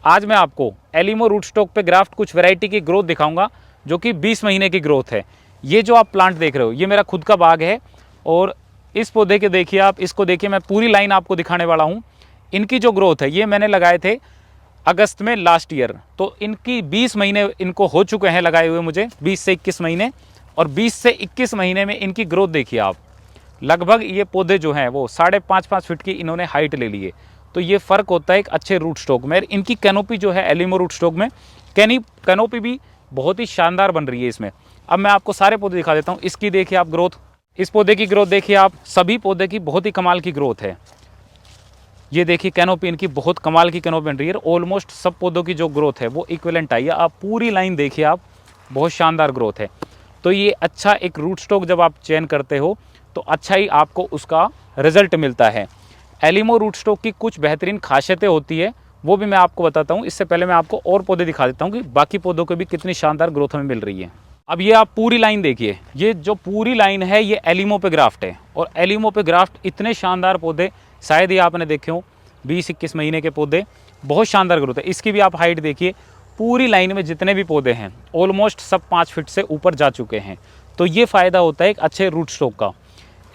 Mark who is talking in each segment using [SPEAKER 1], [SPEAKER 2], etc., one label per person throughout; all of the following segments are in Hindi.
[SPEAKER 1] आज मैं आपको एलिमो रूट स्टॉक पे ग्राफ्ट कुछ वैरायटी की ग्रोथ दिखाऊंगा जो कि 20 महीने की ग्रोथ है। ये जो आप प्लांट देख रहे हो ये मेरा खुद का बाग है और इस पौधे के देखिए आप, इसको देखिए, मैं पूरी लाइन आपको दिखाने वाला हूँ। इनकी जो ग्रोथ है ये मैंने लगाए थे अगस्त में लास्ट ईयर, तो इनकी 20 महीने इनको हो चुके हैं लगाए हुए मुझे, 20 से 21 महीने, और 20 से 21 महीने में इनकी ग्रोथ देखिए आप। लगभग ये पौधे जो हैं वो 5.5 फीट की इन्होंने हाइट ले ली है। तो ये फ़र्क होता है एक अच्छे रूट स्टॉक में। इनकी कैनोपी जो है एलिमो रूट स्टॉक में, कैनोपी भी बहुत ही शानदार बन रही है इसमें। अब मैं आपको सारे पौधे दिखा देता हूँ। इसकी देखिए आप ग्रोथ, इस पौधे की ग्रोथ देखिए आप, सभी पौधे की बहुत ही कमाल की ग्रोथ है। ये देखिए कैनोपी इनकी बहुत कमाल की कैनोपी बन रही है। ऑलमोस्ट सब पौधों की जो ग्रोथ है वो इक्विवेलेंट आई है। आप पूरी लाइन देखिए आप, बहुत शानदार ग्रोथ है। तो ये अच्छा एक रूट स्टॉक जब आप चयन करते हो तो अच्छा ही आपको उसका रिजल्ट मिलता है। एलिमो रूट स्टॉक की कुछ बेहतरीन खासियतें होती है, वो भी मैं आपको बताता हूँ। इससे पहले मैं आपको और पौधे दिखा देता हूँ कि बाकी पौधों को भी कितनी शानदार ग्रोथ हमें मिल रही है। अब ये आप पूरी लाइन देखिए, ये जो पूरी लाइन है ये एलिमो पे ग्राफ्ट है। और एलिमो पे ग्राफ्ट इतने शानदार पौधे शायद ही आपने देखे हो। 20-21 महीने के पौधे, बहुत शानदार ग्रोथ है। इसकी भी आप हाइट देखिए, पूरी लाइन में जितने भी पौधे हैं ऑलमोस्ट सब 5 फीट से ऊपर जा चुके हैं। तो ये फ़ायदा होता है एक अच्छे रूट स्टॉक का।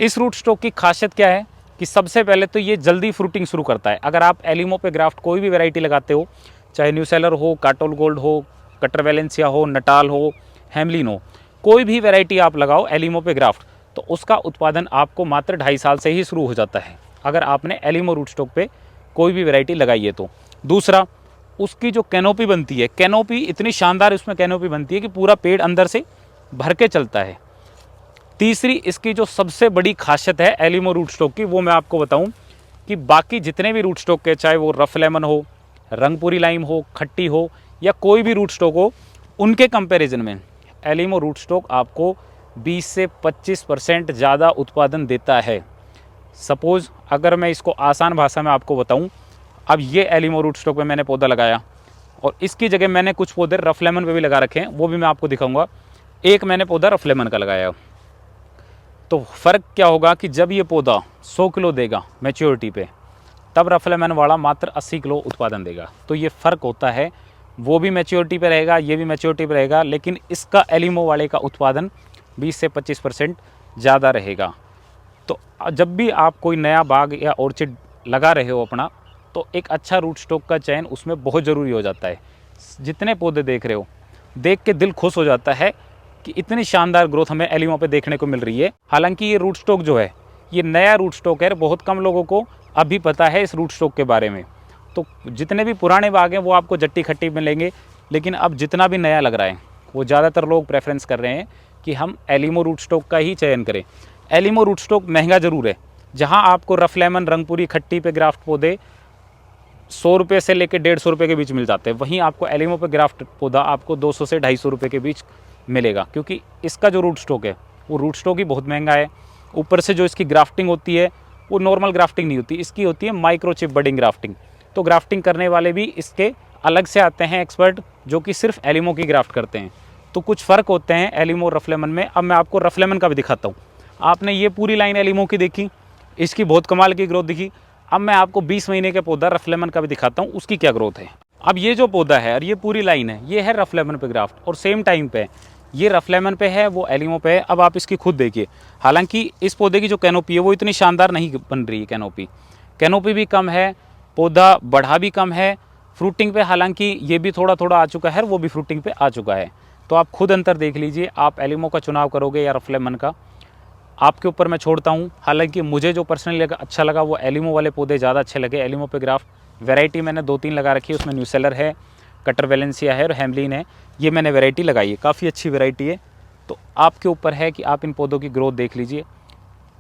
[SPEAKER 1] इस रूट स्टॉक की खासियत क्या है कि सबसे पहले तो ये जल्दी फ्रूटिंग शुरू करता है। अगर आप एलिमो पे ग्राफ्ट कोई भी वैरायटी लगाते हो, चाहे न्यू सेलर हो, काटोल गोल्ड हो, कटर वैलेंसिया हो, नटाल हो, हैमलिन हो, कोई भी वैरायटी आप लगाओ एलिमो पे ग्राफ्ट, तो उसका उत्पादन आपको मात्र 2.5 साल से ही शुरू हो जाता है, अगर आपने एलिमो रूट स्टॉक पे कोई भी वैरायटी लगाई है तो। दूसरा, उसकी जो कैनोपी बनती है, कैनोपी इतनी शानदार उसमें कैनोपी बनती है कि पूरा पेड़ अंदर से भर के चलता है। तीसरी, इसकी जो सबसे बड़ी खासियत है एलिमो रूट स्टॉक की, वो मैं आपको बताऊं कि बाकी जितने भी रूट स्टॉक के, चाहे वो रफ लेमन हो, रंगपुरी लाइम हो, खट्टी हो, या कोई भी रूट स्टॉक हो, उनके कंपैरिजन में एलिमो रूट स्टॉक आपको 20 से 25% ज़्यादा उत्पादन देता है। सपोज़ अगर मैं इसको आसान भाषा में आपको बताऊं, अब ये एलिमो रूट स्टॉक पे मैंने पौधा लगाया और इसकी जगह मैंने कुछ पौधे रफ लेमन पे भी लगा रखे हैं, वो भी मैं आपको दिखाऊंगा। एक मैंने पौधा रफ लेमन का लगाया, तो फ़र्क क्या होगा कि जब ये पौधा 100 किलो देगा मैच्योरिटी पे, तब रफ लेमन वाला मात्र 80 किलो उत्पादन देगा। तो ये फ़र्क होता है, वो भी मैच्योरिटी पे रहेगा, ये भी मैच्योरिटी पे रहेगा, लेकिन इसका एलिमो वाले का उत्पादन 20 से 25% ज़्यादा रहेगा। तो जब भी आप कोई नया बाग या ऑर्चिड लगा रहे हो अपना, तो एक अच्छा रूट स्टॉक का चयन उसमें बहुत ज़रूरी हो जाता है। जितने पौधे देख रहे हो, देख के दिल खुश हो जाता है कि इतनी शानदार ग्रोथ हमें एलिमो पे देखने को मिल रही है। हालांकि ये रूट स्टॉक जो है ये नया रूट स्टॉक है, बहुत कम लोगों को अभी पता है इस रूट स्टॉक के बारे में। तो जितने भी पुराने बाग हैं वो आपको जट्टी खट्टी मिलेंगे, लेकिन अब जितना भी नया लग रहा है वो ज़्यादातर लोग प्रेफरेंस कर रहे हैं कि हम एलिमो रूट स्टॉक का ही चयन करें। एलिमो रूट स्टॉक महंगा ज़रूर है। जहाँ आपको रफ लेमन, रंगपुरी, खट्टी पे ग्राफ्ट पौधे 100 रुपये से लेकर 150 रुपये के बीच मिल जाते हैं, वहीं आपको एलिमो पे ग्राफ्ट पौधा आपको 200 से 250 रुपये के बीच मिलेगा, क्योंकि इसका जो रूट स्टॉक है वो रूट स्टॉक ही बहुत महंगा है। ऊपर से जो इसकी ग्राफ्टिंग होती है वो नॉर्मल ग्राफ्टिंग नहीं होती, इसकी होती है माइक्रोचिप बडिंग ग्राफ्टिंग। तो ग्राफ्टिंग करने वाले भी इसके अलग से आते हैं एक्सपर्ट, जो कि सिर्फ एलिमो की ग्राफ्ट करते हैं। तो कुछ फ़र्क होते हैं एलिमो रफ लेमन में। अब मैं आपको रफ लेमन का भी दिखाता हूँ। आपने ये पूरी लाइन एलिमो की देखी, इसकी बहुत कमाल की ग्रोथ दिखी। अब मैं आपको 20 महीने के पौधा रफ लेमन का भी दिखाता हूँ, उसकी क्या ग्रोथ है। अब ये जो पौधा है और ये पूरी लाइन है, ये है रफ लेमन पे ग्राफ्ट, और सेम टाइम पे ये रफ लेमन पे है, वो एलिमो पे है। अब आप इसकी खुद देखिए, हालांकि इस पौधे की जो कैनोपी है वो इतनी शानदार नहीं बन रही है। कैनोपी भी कम है, पौधा बढ़ा भी कम है। फ्रूटिंग पे हालांकि ये भी थोड़ा थोड़ा आ चुका है, वो भी फ्रूटिंग पे आ चुका है। तो आप खुद अंतर देख लीजिए, आप एलिमो का चुनाव करोगे या रफ लेमन का, आपके ऊपर मैं छोड़ता हूँ। हालांकि मुझे जो पर्सनली अच्छा लगा वो एलिमो वाले पौधे ज़्यादा अच्छे लगे। एलिमो पे ग्राफ्ट वैरायटी मैंने 2-3 लगा रखी है, उसमें न्यू सेलर है, कटर वैलेंसिया है और हैमलिन है। ये मैंने वैरायटी लगाई है, काफ़ी अच्छी वैरायटी है। तो आपके ऊपर है कि आप इन पौधों की ग्रोथ देख लीजिए।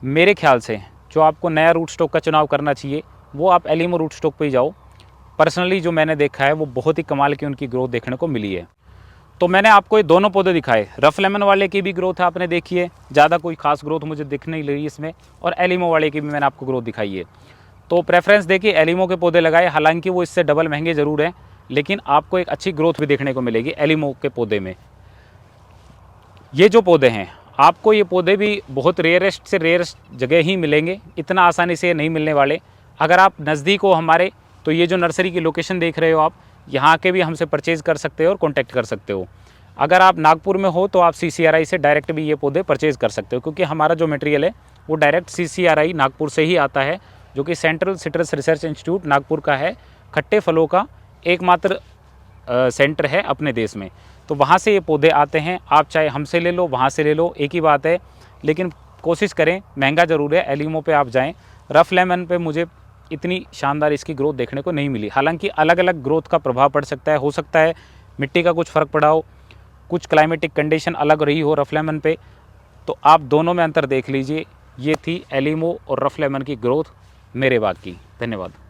[SPEAKER 1] मेरे ख्याल से जो आपको नया रूट स्टॉक का चुनाव करना चाहिए वो आप एलिमो रूट स्टॉक पे ही जाओ। पर्सनली जो मैंने देखा है वो बहुत ही कमाल की उनकी ग्रोथ देखने को मिली है। तो मैंने आपको ये दोनों पौधे दिखाए, रफ लेमन वाले की भी ग्रोथ आपने देखी है, ज़्यादा कोई खास ग्रोथ मुझे दिख नहीं रही इसमें, और एलिमो वाले की भी मैंने आपको ग्रोथ दिखाई है। तो प्रेफरेंस देखिए एलिमो के पौधे लगाए, हालांकि वो इससे डबल महंगे ज़रूर हैं, लेकिन आपको एक अच्छी ग्रोथ भी देखने को मिलेगी एलिमो के पौधे में। ये जो पौधे हैं, आपको ये पौधे भी बहुत रेयरेस्ट से रेयरेस्ट जगह ही मिलेंगे, इतना आसानी से नहीं मिलने वाले। अगर आप नज़दीक हो हमारे, तो ये जो नर्सरी की लोकेशन देख रहे हो आप, यहाँ के भी हमसे परचेज़ कर सकते हो और कॉन्टैक्ट कर सकते हो। अगर आप नागपुर में हो तो आप CCRI से डायरेक्ट भी ये पौधे परचेज़ कर सकते हो, क्योंकि हमारा जो मटेरियल है वो डायरेक्ट CCRI नागपुर से ही आता है, जो कि central citrus research institute Nagpur का है। खट्टे फलों का एकमात्र सेंटर है अपने देश में, तो वहाँ से ये पौधे आते हैं। आप चाहे हमसे ले लो, वहाँ से ले लो, एक ही बात है। लेकिन कोशिश करें, महंगा ज़रूर है, एलिमो पे आप जाएँ। रफ़ लेमन पे मुझे इतनी शानदार इसकी ग्रोथ देखने को नहीं मिली। हालांकि अलग अलग ग्रोथ का प्रभाव पड़ सकता है, हो सकता है मिट्टी का कुछ फ़र्क पड़ा हो, कुछ क्लाइमेटिक कंडीशन अलग रही हो रफ़ लेमन पे, तो आप दोनों में अंतर देख लीजिए। ये थी एलिमो और रफ़ लेमन की ग्रोथ मेरे बाग की। धन्यवाद।